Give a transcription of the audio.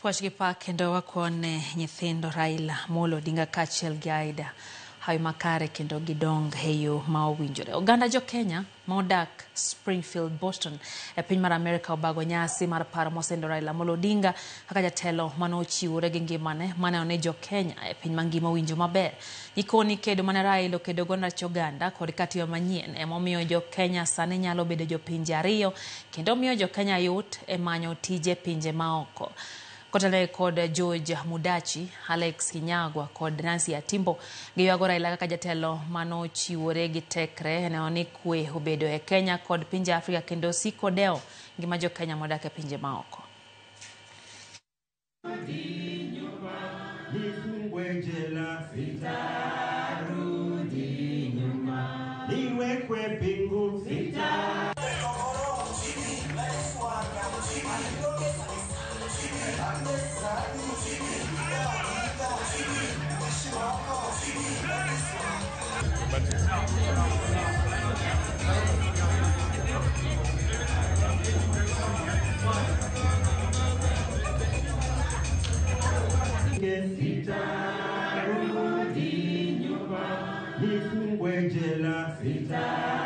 Pwachgi pa kendo wakone nyithindo Raila Amolo Odinga kaachiel gi Aida hawi makare kendo gidong heyo ma owinjore. Oganda jo Kenya modak Springfield, Boston e piny mar Amerika obago nyasi mar paro mosendo Raila Amolo Odinga kaka jatelo mane ochiwore gi ngimane mane one jo Kenya e piny mangima winjo maber. Ikoni kedo mane Raila kedo gonda choganda kod katiba manyien emomiyo jo Kenya sani nyalo bedo jo pinje ariyo kendo miyo jo Kenya yot e manyo tije pinje maoko. Kotele kod George Mudachi, Alex Kinyagwa kod Nancy Atimbo giywago Raila kaka jatelo mano chiwore gi tekre ne oni kwe obedo e Kenya kod pinje Afrika kendo siko deo ngima jo Kenya modak e pinje maoko. Sita,